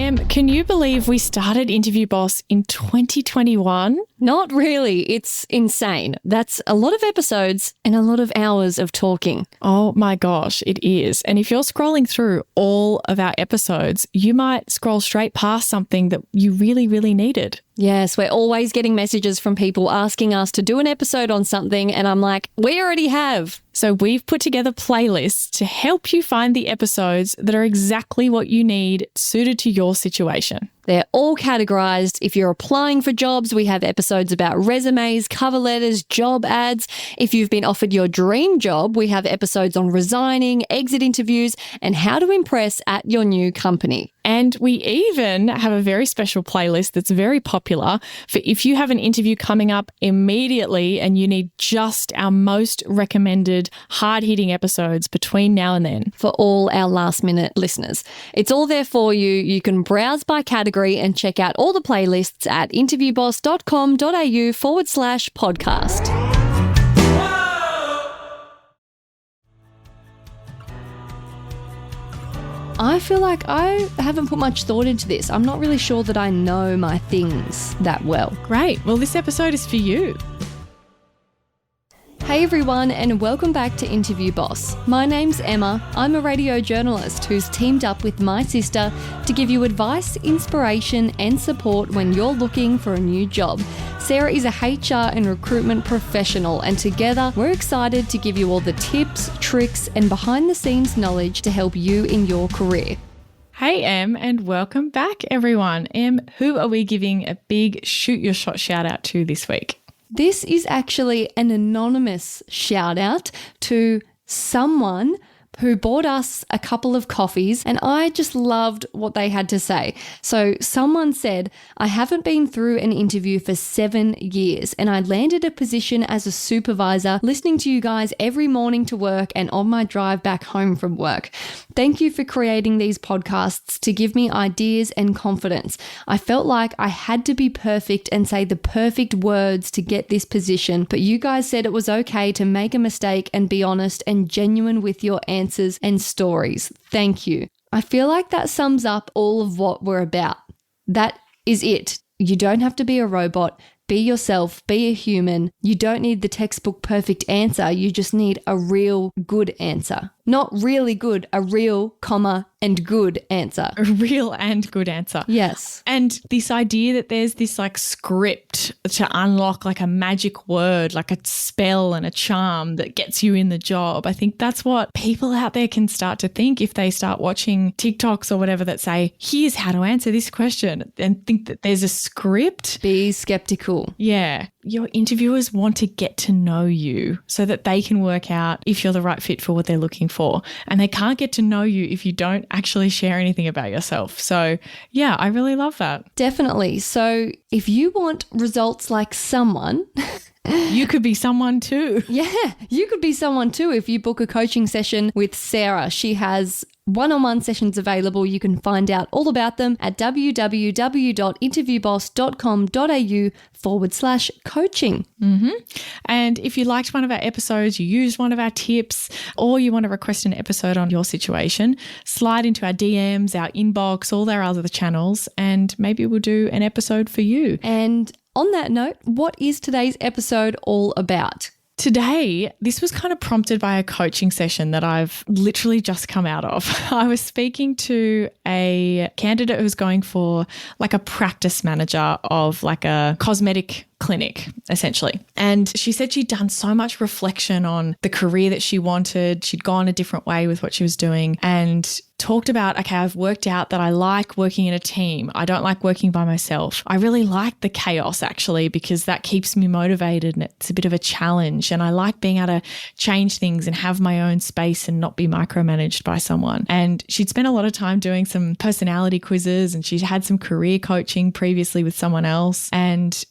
Can you believe we started Interview Boss in 2021? Not really. It's insane. That's a lot of episodes and a lot of hours of talking. Oh my gosh, it is. And if you're scrolling through all of our episodes, you might scroll straight past something that you really, really needed. Yes, we're always getting messages from people asking us to do an episode on something, and I'm like, we already have. So we've put together playlists to help you find the episodes that are exactly what you need, suited to your situation. They're all categorized. If you're applying for jobs, we have episodes about resumes, cover letters, job ads. If you've been offered your dream job, we have episodes on resigning, exit interviews, and how to impress at your new company. And we even have a very special playlist that's very popular for if you have an interview coming up immediately and you need just our most recommended hard-hitting episodes between now and then. For all our last-minute listeners. It's all there for you. You can browse by category and check out all the playlists at interviewboss.com.au/podcast. I feel like I haven't put much thought into this. I'm not really sure that I know my things that well. Great. Well, this episode is for you. Hey everyone, and welcome back to Interview Boss. My name's Emma. I'm a radio journalist who's teamed up with my sister to give you advice, inspiration, and support when you're looking for a new job. Sarah is a HR and recruitment professional, and together we're excited to give you all the tips, tricks, and behind-the-scenes knowledge to help you in your career. Hey, Em, and welcome back, everyone. Em, who are we giving a big shoot your shot shout out to this week? This is actually an anonymous shout out to someone who bought us a couple of coffees, and I just loved what they had to say. So someone said, I haven't been through an interview for 7 years, and I landed a position as a supervisor listening to you guys every morning to work and on my drive back home from work. Thank you for creating these podcasts to give me ideas and confidence. I felt like I had to be perfect and say the perfect words to get this position, but you guys said it was okay to make a mistake and be honest and genuine with your answers and stories. Thank you. I feel like that sums up all of what we're about. That is it. You don't have to be a robot. Be yourself. Be a human. You don't need the textbook perfect answer. You just need a real good answer. Not really good, a real, and good answer. A real and good answer. Yes. And this idea that there's this like script to unlock like a magic word, like a spell and a charm that gets you in the job. I think that's what people out there can start to think if they start watching TikToks or whatever that say, here's how to answer this question, and think that there's a script. Be skeptical. Yeah. Your interviewers want to get to know you so that they can work out if you're the right fit for what they're looking for. And they can't get to know you if you don't actually share anything about yourself. So yeah, I really love that. Definitely. So if you want results like someone... You could be someone too. Yeah, you could be someone too if you book a coaching session with Sarah. She has one-on-one sessions available. You can find out all about them at www.interviewboss.com.au/coaching. And if you liked one of our episodes, you used one of our tips, or you want to request an episode on your situation, slide into our DMs, our inbox, all our other channels, and maybe we'll do an episode for you. And on that note, what is today's episode all about? Today, this was kind of prompted by a coaching session that I've literally just come out of. I was speaking to a candidate who was going for like a practice manager of like a cosmetic clinic, essentially. And she said she'd done so much reflection on the career that she wanted. She'd gone a different way with what she was doing and talked about, okay, I've worked out that I like working in a team. I don't like working by myself. I really like the chaos actually, because that keeps me motivated and it's a bit of a challenge. And I like being able to change things and have my own space and not be micromanaged by someone. And she'd spent a lot of time doing some personality quizzes, and she'd had some career coaching previously with someone else. And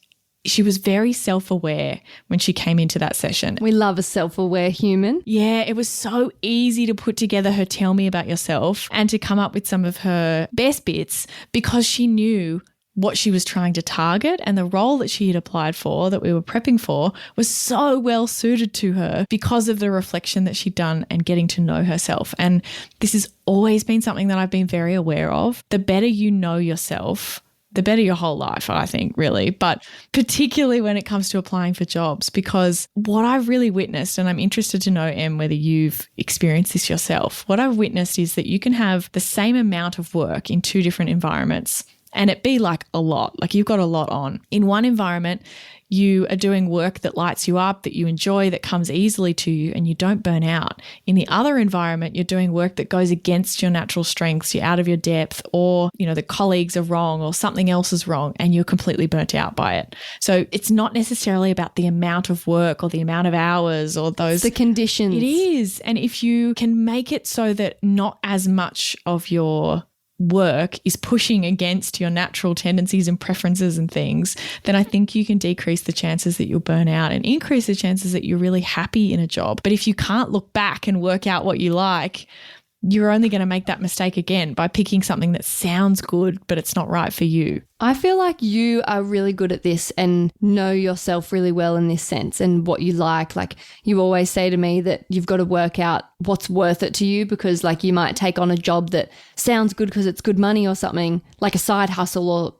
she was very self-aware when she came into that session. We love a self-aware human. Yeah, it was so easy to put together her tell me about yourself and to come up with some of her best bits because she knew what she was trying to target, and the role that she had applied for, that we were prepping for, was so well suited to her because of the reflection that she'd done and getting to know herself. And this has always been something that I've been very aware of. The better you know yourself, the better your whole life, I think, really, but particularly when it comes to applying for jobs, because what I've really witnessed, and I'm interested to know, Em, whether you've experienced this yourself, what I've witnessed is that you can have the same amount of work in two different environments and it be like a lot, like you've got a lot on. In one environment, you are doing work that lights you up, that you enjoy, that comes easily to you, and you don't burn out. In the other environment, you're doing work that goes against your natural strengths, you're out of your depth, or, the colleagues are wrong or something else is wrong and you're completely burnt out by it. So it's not necessarily about the amount of work or the amount of hours or those. The conditions. It is. And if you can make it so that not as much of your work is pushing against your natural tendencies and preferences and things, then I think you can decrease the chances that you'll burn out and increase the chances that you're really happy in a job. But if you can't look back and work out what you like, you're only going to make that mistake again by picking something that sounds good, but it's not right for you. I feel like you are really good at this and know yourself really well in this sense and what you like. Like you always say to me that you've got to work out what's worth it to you, because like you might take on a job that sounds good because it's good money or something, like a side hustle or,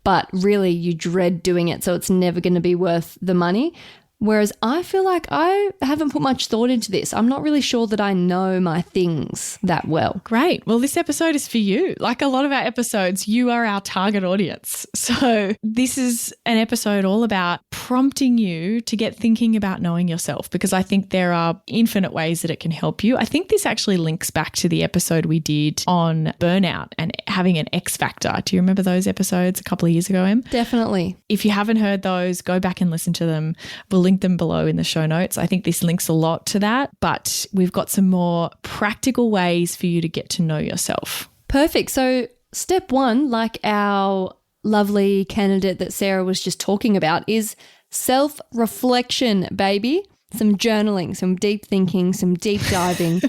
but really you dread doing it. So it's never going to be worth the money. Whereas I feel like I haven't put much thought into this. I'm not really sure that I know my things that well. Great. Well, this episode is for you. Like a lot of our episodes, you are our target audience. So this is an episode all about prompting you to get thinking about knowing yourself, because I think there are infinite ways that it can help you. I think this actually links back to the episode we did on burnout and having an X factor. Do you remember those episodes a couple of years ago, Em? Definitely. If you haven't heard those, go back and listen to them. We'll link them below in the show notes. I think this links a lot to that, but we've got some more practical ways for you to get to know yourself. Perfect. So step one, like our lovely candidate that Sarah was just talking about, is self-reflection, baby. Some journaling, some deep thinking, some deep diving.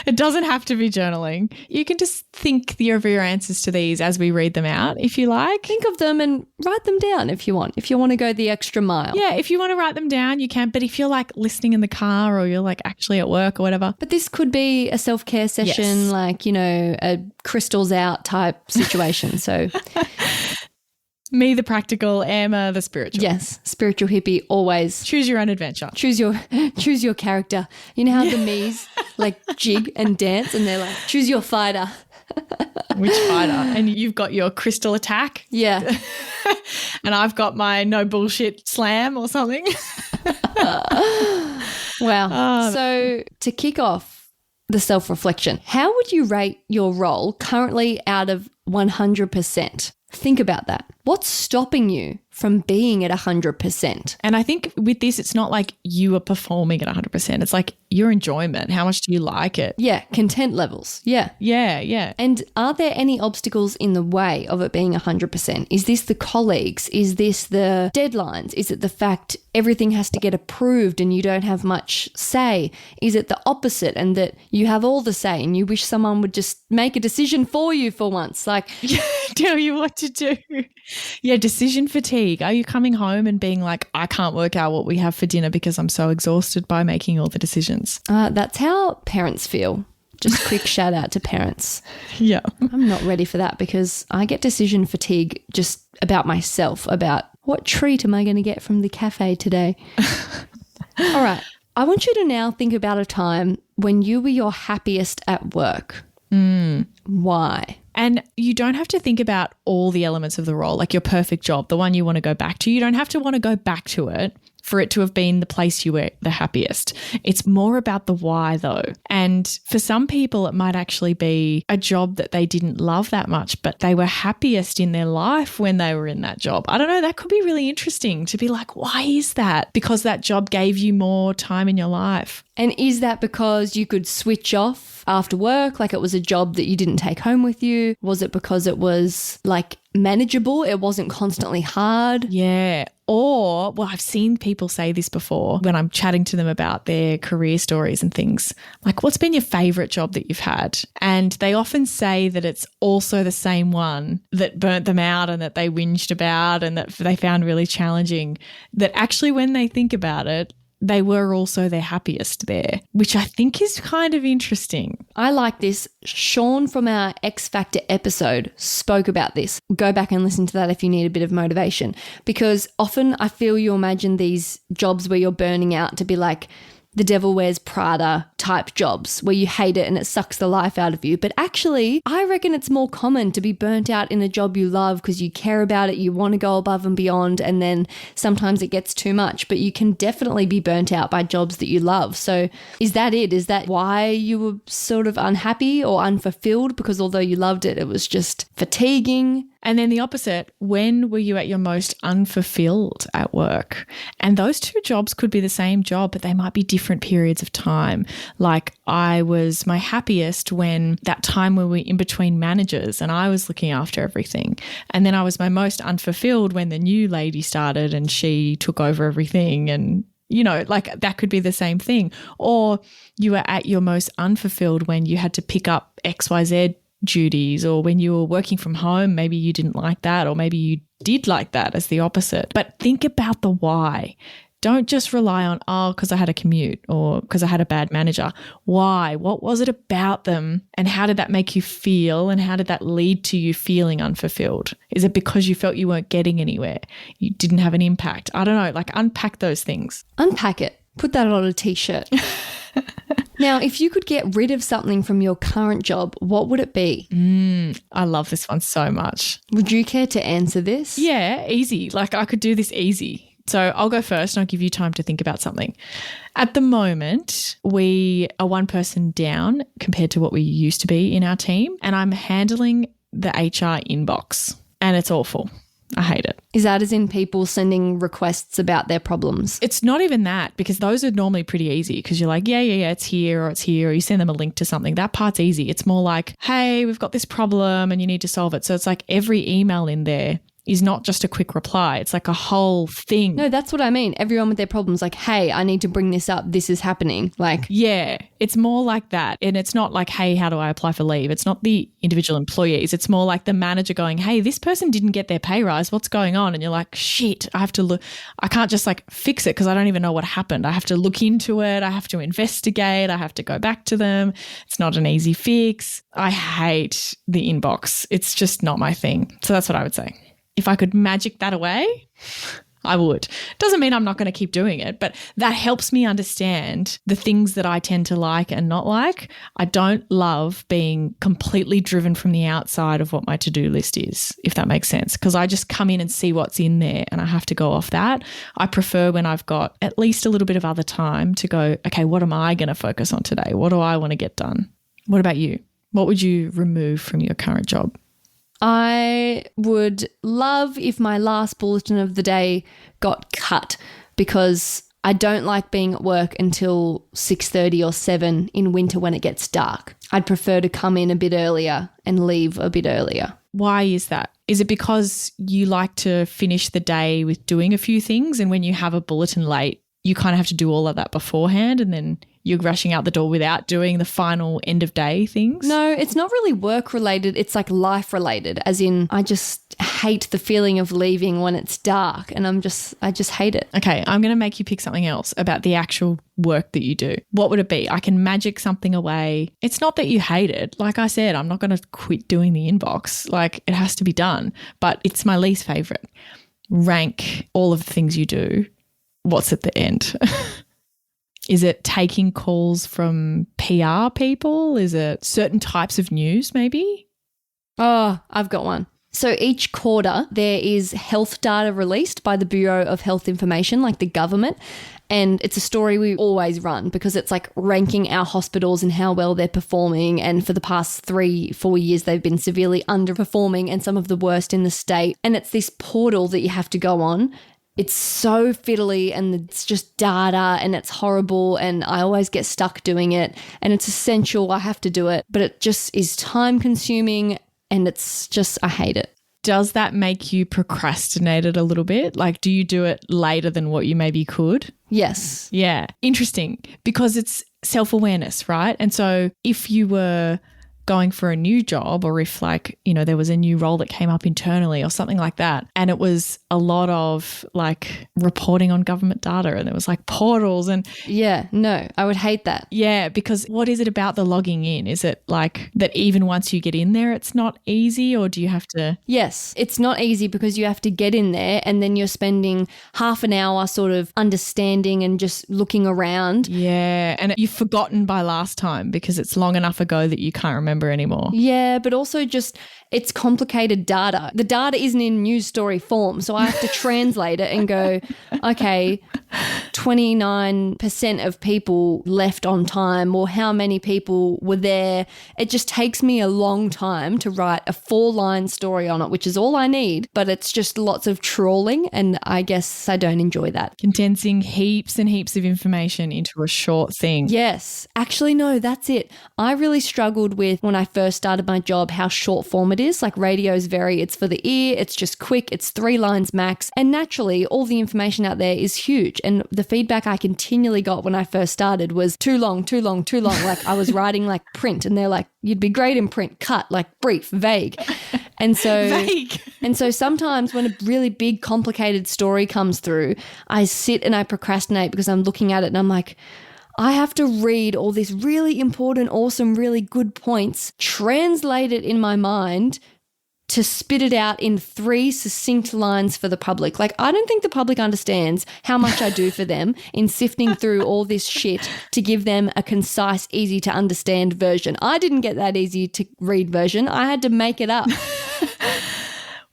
It doesn't have to be journaling. You can just think of your answers to these as we read them out, if you like. Think of them and write them down if you want to go the extra mile. Yeah, if you want to write them down, you can. But if you're like listening in the car or you're like actually at work or whatever. But this could be a self-care session, like, a crystals out type situation. So... Me, the practical, Emma, the spiritual. Yes, spiritual hippie, always. Choose your own adventure. Choose your character. You know how the me's like jig and dance and they're like, choose your fighter. Which fighter? And you've got your crystal attack. Yeah. And I've got my no bullshit slam or something. Wow. So to kick off the self-reflection, how would you rate your role currently out of 100%? Think about that. What's stopping you from being at 100%? And I think with this, it's not like you are performing at 100%. It's like your enjoyment. How much do you like it? Yeah, content levels. Yeah. Yeah. And are there any obstacles in the way of it being 100%? Is this the colleagues? Is this the deadlines? Is it the fact everything has to get approved and you don't have much say? Is it the opposite and that you have all the say and you wish someone would just make a decision for you for once? Like, tell you what to do. Yeah, decision fatigue. Are you coming home and being like, I can't work out what we have for dinner because I'm so exhausted by making all the decisions? That's how parents feel. Just quick shout out to parents. Yeah. I'm not ready for that because I get decision fatigue just about myself, about what treat am I going to get from the cafe today? All right. I want you to now think about a time when you were your happiest at work. Why? And you don't have to think about all the elements of the role, like your perfect job, the one you want to go back to. You don't have to want to go back to it for it to have been the place you were the happiest. It's more about the why though. And for some people, it might actually be a job that they didn't love that much, but they were happiest in their life when they were in that job. I don't know, that could be really interesting to be like, why is that? Because that job gave you more time in your life. And is that because you could switch off after work, like it was a job that you didn't take home with you? Was it because it was like manageable? It wasn't constantly hard? Yeah. Or, well, I've seen people say this before when I'm chatting to them about their career stories and things. Like, what's been your favorite job that you've had? And they often say that it's also the same one that burnt them out and that they whinged about and that they found really challenging. That actually, when they think about it, they were also their happiest there, which I think is kind of interesting. I like this. Sean from our X Factor episode spoke about this. Go back and listen to that if you need a bit of motivation, because often I feel you imagine these jobs where you're burning out to be like the Devil Wears Prada type jobs where you hate it and it sucks the life out of you. But actually, I reckon it's more common to be burnt out in a job you love because you care about it, you want to go above and beyond, and then sometimes it gets too much. But you can definitely be burnt out by jobs that you love. So is that it? Is that why you were sort of unhappy or unfulfilled? Because although you loved it, it was just fatiguing? And then the opposite, when were you at your most unfulfilled at work? And those two jobs could be the same job, but they might be different periods of time. Like I was my happiest when that time when we were in between managers and I was looking after everything. And then I was my most unfulfilled when the new lady started and she took over everything. And you know, like that could be the same thing. Or you were at your most unfulfilled when you had to pick up XYZ duties, or when you were working from home, maybe you didn't like that, or maybe you did like that as the opposite. But think about the why. Don't just rely on, because I had a commute or because I had a bad manager. Why? What was it about them? And how did that make you feel? And how did that lead to you feeling unfulfilled? Is it because you felt you weren't getting anywhere? You didn't have an impact? I don't know, like unpack those things. Unpack it. Put that on a t-shirt. Now, if you could get rid of something from your current job, what would it be? I love this one so much. Would you care to answer this? Yeah, easy. Like I could do this easy. So I'll go first and I'll give you time to think about something. At the moment, we are one person down compared to what we used to be in our team, and I'm handling the HR inbox and it's awful. I hate it. Is that as in people sending requests about their problems? It's not even that, because those are normally pretty easy because you're like, yeah, it's here, or you send them a link to something. That part's easy. It's more like, hey, we've got this problem and you need to solve it. So it's like every email in there is not just a quick reply. It's like a whole thing. No, that's what I mean. Everyone with their problems, like, hey, I need to bring this up. This is happening. Like, yeah, it's more like that. And it's not like, hey, how do I apply for leave? It's not the individual employees. It's more like the manager going, hey, this person didn't get their pay rise. What's going on? And you're like, shit, I have to look. I can't just like fix it because I don't even know what happened. I have to look into it. I have to investigate. I have to go back to them. It's not an easy fix. I hate the inbox. It's just not my thing. So that's what I would say. If I could magic that away, I would. Doesn't mean I'm not going to keep doing it, but that helps me understand the things that I tend to like and not like. I don't love being completely driven from the outside of what my to-do list is, if that makes sense, because I just come in and see what's in there and I have to go off that. I prefer when I've got at least a little bit of other time to go, okay, what am I going to focus on today? What do I want to get done? What about you? What would you remove from your current job? I would love if my last bulletin of the day got cut, because I don't like being at work until 6:30 or 7 in winter when it gets dark. I'd prefer to come in a bit earlier and leave a bit earlier. Why is that? Is it because you like to finish the day with doing a few things, and when you have a bulletin late, you kind of have to do all of that beforehand and then you're rushing out the door without doing the final end of day things? No, it's not really work related. It's like life related, as in I just hate the feeling of leaving when it's dark, and I just hate it. Okay, I'm going to make you pick something else about the actual work that you do. What would it be? I can magic something away. It's not that you hate it. Like I said, I'm not going to quit doing the inbox. Like it has to be done, but it's my least favorite. Rank all of the things you do. What's at the end? Is it taking calls from PR people? Is it certain types of news maybe? Oh, I've got one. So each quarter there is health data released by the Bureau of Health Information, like the government. And it's a story we always run because it's like ranking our hospitals and how well they're performing. And for the past 3-4 years, they've been severely underperforming and some of the worst in the state. And it's this portal that you have to go on It's so fiddly and it's just data and it's horrible and I always get stuck doing it and it's essential. I have to do it, but it just is time consuming and it's just, I hate it. Does that make you procrastinate it a little bit? Like, do you do it later than what you maybe could? Yes. Yeah. Interesting, because it's self-awareness, right? And so if you were going for a new job, or if like, you know, there was a new role that came up internally or something like that, and it was a lot of like reporting on government data and there was like portals and yeah, no, I would hate that. yeah, because what is it about the logging in? Is it like that even once you get in there, it's not easy, or do you have to? Yes, it's not easy because you have to get in there and then you're spending half an hour sort of understanding and just looking around. Yeah, and you've forgotten by last time because it's long enough ago that you can't remember anymore. Yeah, but also just it's complicated data. The data isn't in news story form, so I have to translate it and go, okay, 29% of people left on time, or how many people were there. It just takes me a long time to write a 4-line story on it, which is all I need, but it's just lots of trawling and I guess I don't enjoy that. Condensing heaps and heaps of information into a short thing. Yes. Actually, no, that's it. I really struggled with when I first started my job how short form it is. Like radio's it's for the ear, it's just quick, it's 3 lines max. And naturally, all the information out there is huge. And the feedback I continually got when I first started was too long, too long, too long. Like I was writing like print and they're like, you'd be great in print, cut, like brief, vague. And so, Vague. And so sometimes when a really big, complicated story comes through, I sit and I procrastinate because I'm looking at it and I'm like, I have to read all these really important, awesome, really good points, translate it in my mind to spit it out in 3 succinct lines for the public. Like, I don't think the public understands how much I do for them in sifting through all this shit to give them a concise, easy to understand version. I didn't get that easy to read version. I had to make it up.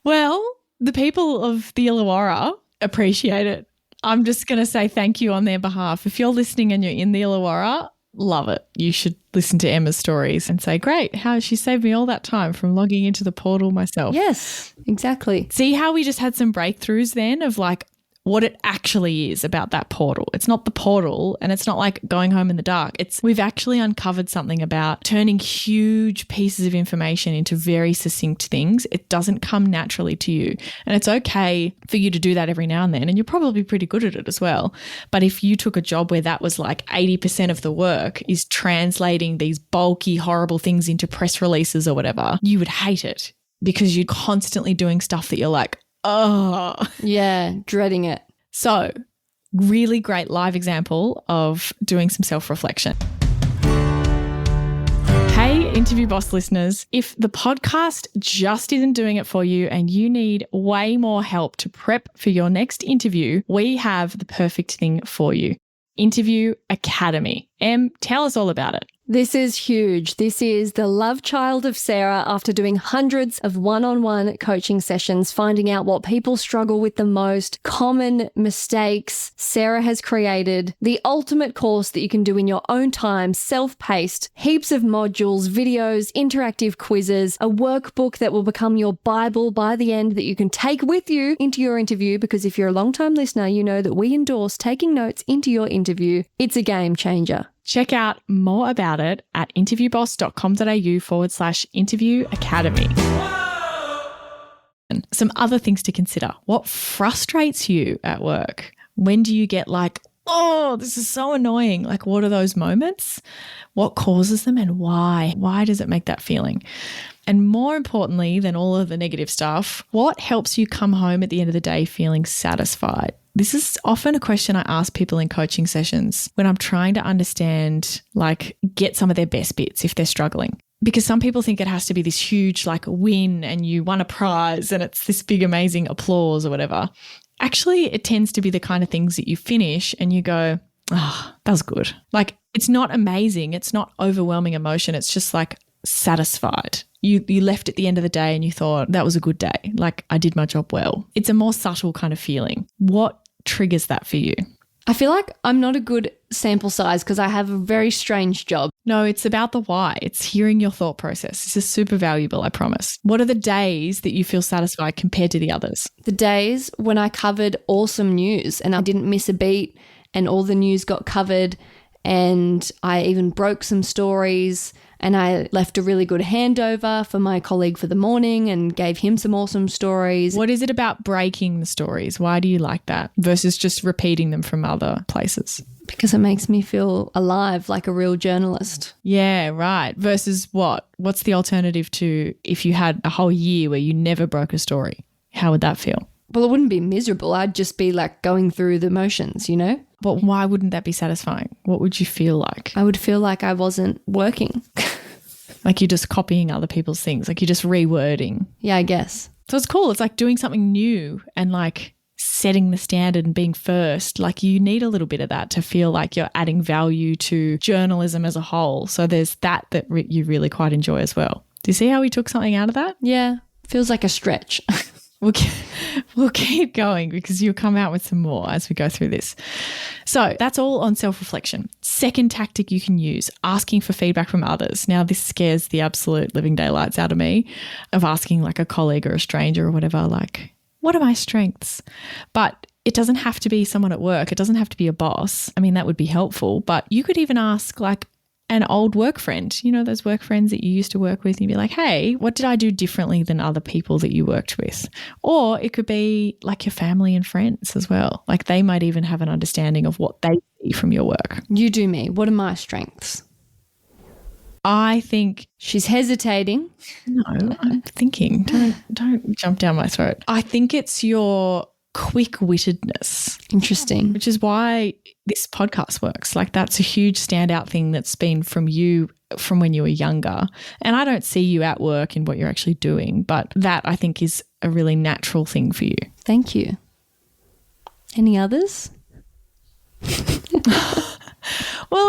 Well, the people of the Illawarra appreciate it. I'm just going to say thank you on their behalf. If you're listening and you're in the Illawarra, love it. You should listen to Emma's stories and say, great, how she saved me all that time from logging into the portal myself. Yes, exactly. See how we just had some breakthroughs then of like what it actually is about that portal. It's not the portal and it's not like going home in the dark. We've actually uncovered something about turning huge pieces of information into very succinct things. It doesn't come naturally to you. And it's okay for you to do that every now and then. And you're probably pretty good at it as well. But if you took a job where that was like 80% of the work is translating these bulky, horrible things into press releases or whatever, you would hate it because you're constantly doing stuff that you're like, oh. Yeah, dreading it. So, really great live example of doing some self-reflection. Hey, Interview Boss listeners, if the podcast just isn't doing it for you and you need way more help to prep for your next interview, we have the perfect thing for you. Interview Academy. Em, tell us all about it. This is huge. This is the love child of Sarah after doing hundreds of one-on-one coaching sessions, finding out what people struggle with the most, common mistakes. Sarah has created the ultimate course that you can do in your own time, self-paced, heaps of modules, videos, interactive quizzes, a workbook that will become your Bible by the end that you can take with you into your interview, because if you're a long-time listener, you know that we endorse taking notes into your interview. It's a game changer. Check out more about it at interviewboss.com.au/interview academy. And some other things to consider. What frustrates you at work? When do you get like, oh, this is so annoying? Like, what are those moments? What causes them and why? Why does it make that feeling? And more importantly than all of the negative stuff, what helps you come home at the end of the day feeling satisfied? This is often a question I ask people in coaching sessions when I'm trying to understand, like, get some of their best bits if they're struggling. Because some people think it has to be this huge, like, win and you won a prize and it's this big, amazing applause or whatever. Actually, it tends to be the kind of things that you finish and you go, oh, that was good. Like, it's not amazing. It's not overwhelming emotion. It's just like satisfied. You left at the end of the day and you thought, that was a good day. Like, I did my job well. It's a more subtle kind of feeling. What triggers that for you? I feel like I'm not a good sample size because I have a very strange job. No, it's about the why. It's hearing your thought process. This is super valuable, I promise. What are the days that you feel satisfied compared to the others? The days when I covered awesome news and I didn't miss a beat and all the news got covered and I even broke some stories and I left a really good handover for my colleague for the morning and gave him some awesome stories. What is it about breaking the stories? Why do you like that versus just repeating them from other places? Because it makes me feel alive like a real journalist. Yeah, right. Versus what? What's the alternative to if you had a whole year where you never broke a story? How would that feel? Well, it wouldn't be miserable. I'd just be like going through the motions, you know? But why wouldn't that be satisfying? What would you feel like? I would feel like I wasn't working. Like you're just copying other people's things, like you're just rewording. Yeah, I guess. So it's cool. It's like doing something new and like setting the standard and being first. Like you need a little bit of that to feel like you're adding value to journalism as a whole. So there's that you really quite enjoy as well. Do you see how we took something out of that? Yeah, feels like a stretch. We'll keep going because you'll come out with some more as we go through this. So that's all on self-reflection. Second tactic you can use, asking for feedback from others. Now this scares the absolute living daylights out of me of asking like a colleague or a stranger or whatever, like, what are my strengths? But it doesn't have to be someone at work. It doesn't have to be a boss. I mean, that would be helpful, but you could even ask like an old work friend, you know, those work friends that you used to work with, and you'd be like, hey, what did I do differently than other people that you worked with? Or it could be like your family and friends as well. Like they might even have an understanding of what they see from your work. You do me. What are my strengths? I think she's hesitating. No, I'm thinking. Don't jump down my throat. I think it's your quick-wittedness. Interesting. Which is why this podcast works. Like that's a huge standout thing that's been from you from when you were younger. And I don't see you at work in what you're actually doing, but that I think is a really natural thing for you. Thank you. Any others? Well,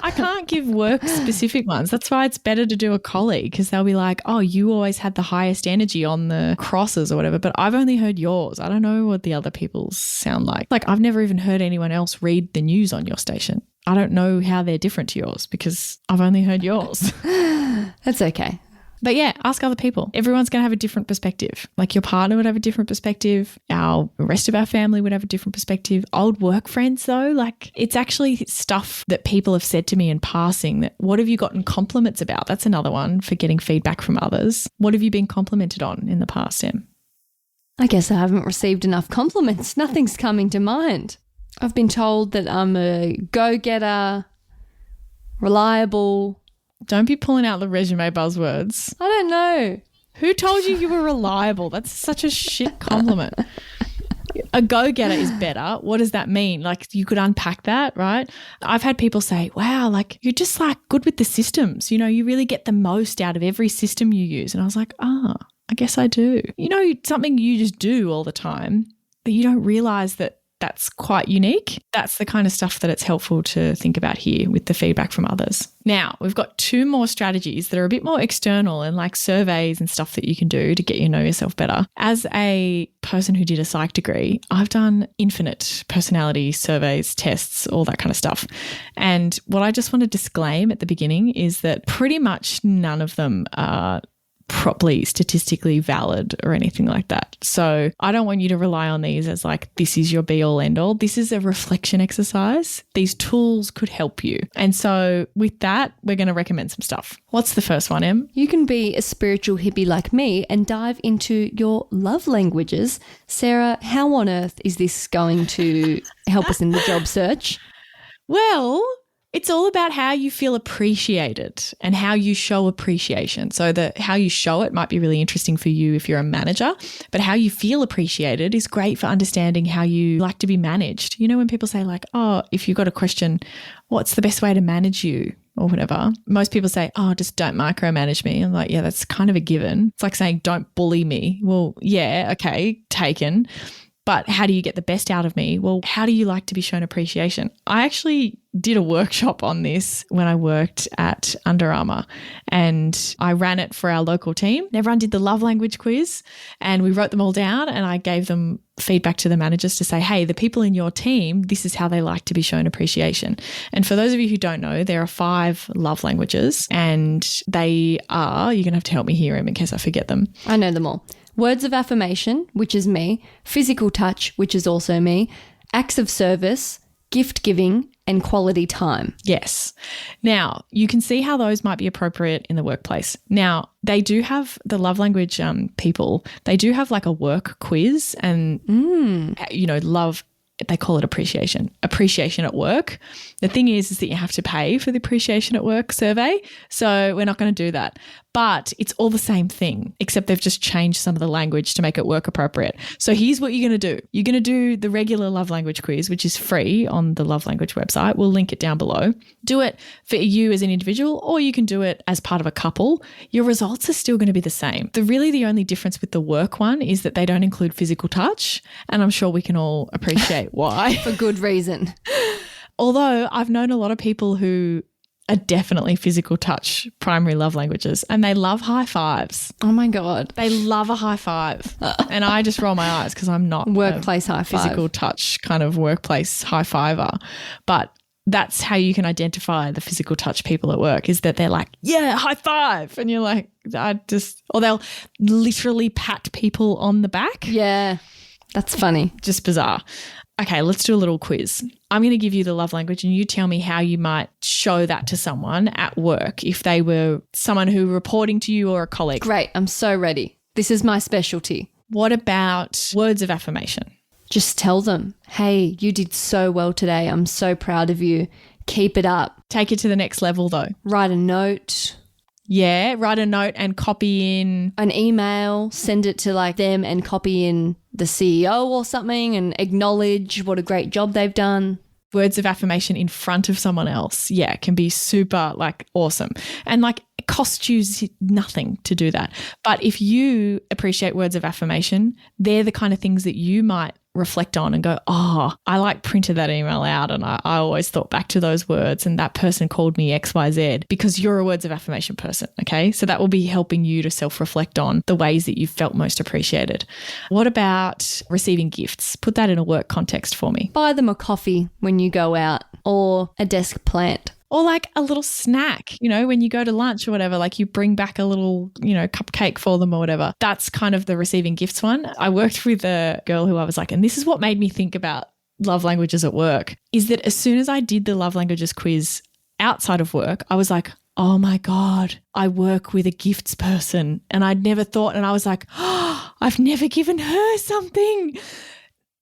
I can't give work specific ones. That's why it's better to do a colleague because they'll be like, oh, you always had the highest energy on the crosses or whatever, but I've only heard yours. I don't know what the other people's sound like. Like I've never even heard anyone else read the news on your station. I don't know how they're different to yours because I've only heard yours. That's okay. But yeah, ask other people. Everyone's going to have a different perspective. Like your partner would have a different perspective. The rest of our family would have a different perspective. Old work friends though, like it's actually stuff that people have said to me in passing that what have you gotten compliments about? That's another one for getting feedback from others. What have you been complimented on in the past, Em? I guess I haven't received enough compliments. Nothing's coming to mind. I've been told that I'm a go-getter, reliable. Don't be pulling out the resume buzzwords. I don't know. Who told you were reliable? That's such a shit compliment. A go-getter is better. What does that mean? Like you could unpack that, right? I've had people say, wow, like you're just like good with the systems. You know, you really get the most out of every system you use. And I was like, I guess I do. You know, something you just do all the time that you don't realize that's quite unique. That's the kind of stuff that it's helpful to think about here with the feedback from others. Now, we've got two more strategies that are a bit more external and like surveys and stuff that you can do to get you to know yourself better. As a person who did a psych degree, I've done infinite personality surveys, tests, all that kind of stuff. And what I just want to disclaim at the beginning is that pretty much none of them are properly statistically valid or anything like that. So I don't want you to rely on these as like, this is your be all end all. This is a reflection exercise. These tools could help you. And so with that, we're going to recommend some stuff. What's the first one, Em? You can be a spiritual hippie like me and dive into your love languages. Sarah, how on earth is this going to help us in the job search? Well, it's all about how you feel appreciated and how you show appreciation. So how you show it might be really interesting for you if you're a manager, but how you feel appreciated is great for understanding how you like to be managed. You know, when people say like, oh, if you've got a question, what's the best way to manage you or whatever? Most people say, oh, just don't micromanage me. I'm like, yeah, that's kind of a given. It's like saying, don't bully me. Well, yeah, okay, taken. But how do you get the best out of me? Well, how do you like to be shown appreciation? I actually did a workshop on this when I worked at Under Armour and I ran it for our local team. Everyone did the love language quiz and we wrote them all down and I gave them feedback to the managers to say, hey, the people in your team, this is how they like to be shown appreciation. And for those of you who don't know, there are 5 love languages, and they are, you're going to have to help me hear them in case I forget them. I know them all. Words of affirmation, which is me. Physical touch, which is also me. Acts of service, gift giving, and quality time. Yes. Now, you can see how those might be appropriate in the workplace. Now, they do have the love language people, they do have like a work quiz and, love, they call it appreciation at work. The thing is that you have to pay for the appreciation at work survey. So we're not going to do that. But it's all the same thing, except they've just changed some of the language to make it work appropriate. So here's what you're going to do. You're going to do the regular love language quiz, which is free on the love language website. We'll link it down below. Do it for you as an individual, or you can do it as part of a couple. Your results are still going to be the same. The only difference with the work one is that they don't include physical touch. And I'm sure we can all appreciate why. For good reason. Although I've known a lot of people who are definitely physical touch primary love languages, and they love high fives. Oh my God. They love a high five. And I just roll my eyes because I'm not workplace high five, physical touch kind of workplace high fiver. But that's how you can identify the physical touch people at work, is that they're like, yeah, high five. And you're like, or they'll literally pat people on the back. Yeah, that's funny. Just bizarre. Okay, let's do a little quiz. I'm going to give you the love language and you tell me how you might show that to someone at work if they were someone who reporting to you or a colleague. Great. I'm so ready. This is my specialty. What about words of affirmation? Just tell them, hey, you did so well today. I'm so proud of you. Keep it up. Take it to the next level though. Write a note. Yeah, write a note and copy in an email, send it to like them and copy in the CEO or something and acknowledge what a great job they've done. Words of affirmation in front of someone else, yeah, can be super like awesome. And like it costs you nothing to do that. But if you appreciate words of affirmation, they're the kind of things that you might reflect on and go, oh, I like printed that email out and I always thought back to those words and that person called me XYZ, because you're a words of affirmation person, okay? So that will be helping you to self-reflect on the ways that you felt most appreciated. What about receiving gifts? Put that in a work context for me. Buy them a coffee when you go out, or a desk plant. Or like a little snack, when you go to lunch or whatever, like you bring back a little, cupcake for them or whatever. That's kind of the receiving gifts one. I worked with a girl who I was like, and this is what made me think about love languages at work, is that as soon as I did the love languages quiz outside of work, I was like, oh my God, I work with a gifts person. And I'd never thought, and I was like, oh, I've never given her something.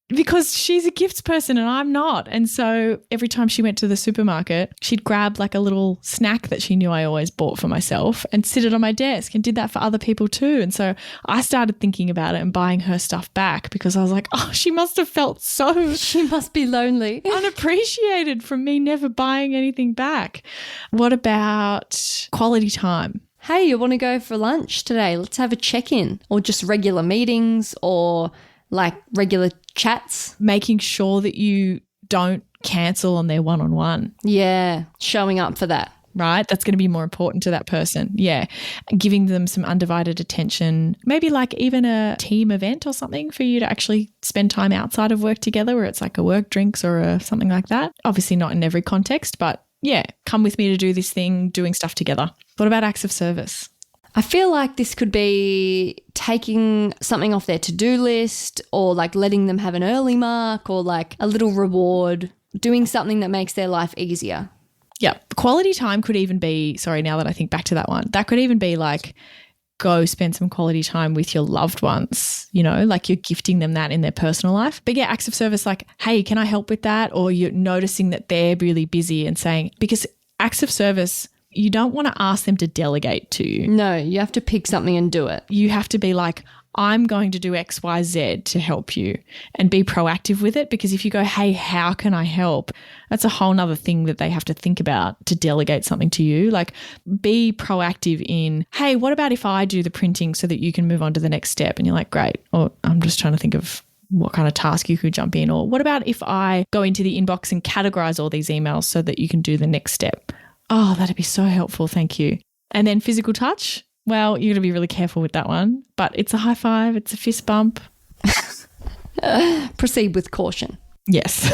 Because she's a gifts person and I'm not. And so every time she went to the supermarket, she'd grab like a little snack that she knew I always bought for myself and sit it on my desk, and did that for other people too. And so I started thinking about it and buying her stuff back, because I was like, oh, she must have felt so she must be lonely, unappreciated from me never buying anything back. What about quality time? Hey, you want to go for lunch today? Let's have a check-in, or just regular meetings, or like regular chats. Making sure that you don't cancel on their one-on-one. Yeah, showing up for that. Right? That's going to be more important to that person. Yeah. Giving them some undivided attention. Maybe like even a team event or something for you to actually spend time outside of work together, where it's like a work drinks or something like that. Obviously not in every context, but yeah, come with me to do this thing, doing stuff together. What about acts of service? I feel like this could be taking something off their to-do list, or like letting them have an early mark, or like a little reward, doing something that makes their life easier. Yeah. Quality time could even be, sorry, now that I think back to that one, that could even be like, go spend some quality time with your loved ones, like you're gifting them that in their personal life. But yeah, acts of service like, hey, can I help with that? Or you're noticing that they're really busy and saying, because acts of service, you don't want to ask them to delegate to you. No, you have to pick something and do it. You have to be like, I'm going to do X, Y, Z to help you, and be proactive with it. Because if you go, hey, how can I help? That's a whole nother thing that they have to think about to delegate something to you. Like, be proactive in, hey, what about if I do the printing so that you can move on to the next step? And you're like, great. Or I'm just trying to think of what kind of task you could jump in. Or what about if I go into the inbox and categorize all these emails so that you can do the next step? Oh, that'd be so helpful. Thank you. And then physical touch. Well, you're going to be really careful with that one, but it's a high five. It's a fist bump. Proceed with caution. Yes.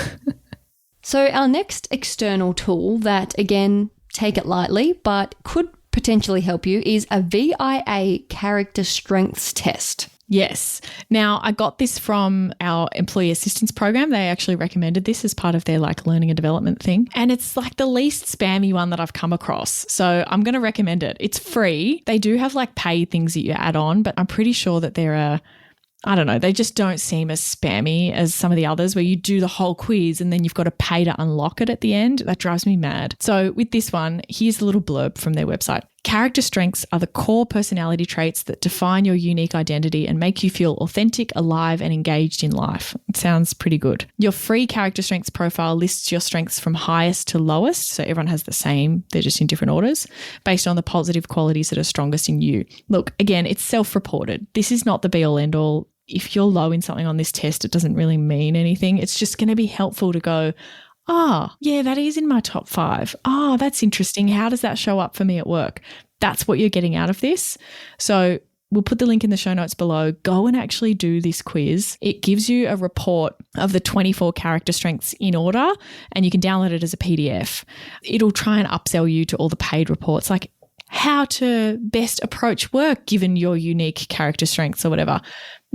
So our next external tool that, again, take it lightly, but could potentially help you is a VIA character strengths test. Yes. Now, I got this from our employee assistance program. They actually recommended this as part of their learning and development thing. And it's the least spammy one that I've come across. So I'm going to recommend it. It's free. They do have paid things that you add on, but I'm pretty sure that there are, I don't know, they just don't seem as spammy as some of the others where you do the whole quiz and then you've got to pay to unlock it at the end. That drives me mad. So with this one, here's a little blurb from their website. Character strengths are the core personality traits that define your unique identity and make you feel authentic, alive, and engaged in life. It sounds pretty good. Your free character strengths profile lists your strengths from highest to lowest, so everyone has the same, they're just in different orders, based on the positive qualities that are strongest in you. Look, again, it's self-reported. This is not the be-all, end-all. If you're low in something on this test, it doesn't really mean anything. It's just going to be helpful to go, yeah, that is in my top 5. That's interesting. How does that show up for me at work? That's what you're getting out of this. So we'll put the link in the show notes below. Go and actually do this quiz. It gives you a report of the 24 character strengths in order, and you can download it as a PDF. It'll try and upsell you to all the paid reports, like how to best approach work given your unique character strengths or whatever.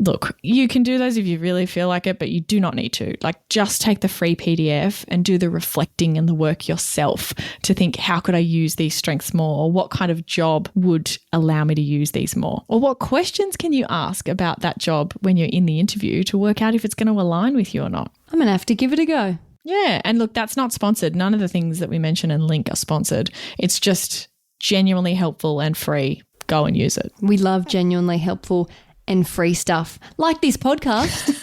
Look, you can do those if you really feel like it, but you do not need to. Just take the free PDF and do the reflecting and the work yourself to think, how could I use these strengths more? Or what kind of job would allow me to use these more? Or what questions can you ask about that job when you're in the interview to work out if it's going to align with you or not? I'm going to have to give it a go. Yeah. And look, that's not sponsored. None of the things that we mention and link are sponsored. It's just genuinely helpful and free. Go and use it. We love genuinely helpful and free stuff like this podcast.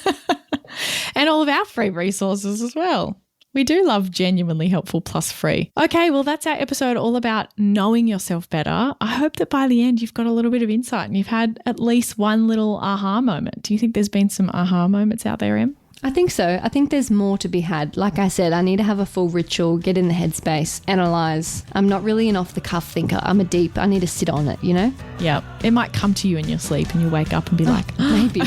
And all of our free resources as well. We do love genuinely helpful plus free. Okay, well, that's our episode all about knowing yourself better. I hope that by the end you've got a little bit of insight and you've had at least one little aha moment. Do you think there's been some aha moments out there, Em? I think so. I think there's more to be had. Like I said, I need to have a full ritual, get in the headspace, analyse. I'm not really an off-the-cuff thinker. I need to sit on it, you know? Yeah. It might come to you in your sleep and you wake up and be like, maybe.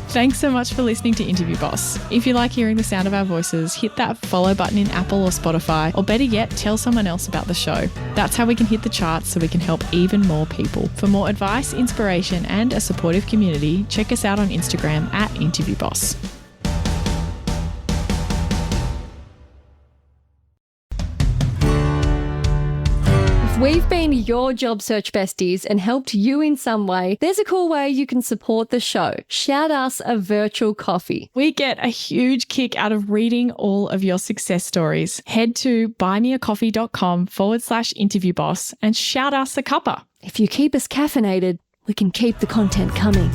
Thanks so much for listening to Interview Boss. If you like hearing the sound of our voices, hit that follow button in Apple or Spotify, or better yet, tell someone else about the show. That's how we can hit the charts so we can help even more people. For more advice, inspiration, and a supportive community, check us out on Instagram at Interview Boss. We've been your job search besties and helped you in some way. There's a cool way you can support the show. Shout us a virtual coffee. We get a huge kick out of reading all of your success stories. Head to buymeacoffee.com/interviewboss and shout us a cuppa. If you keep us caffeinated, we can keep the content coming.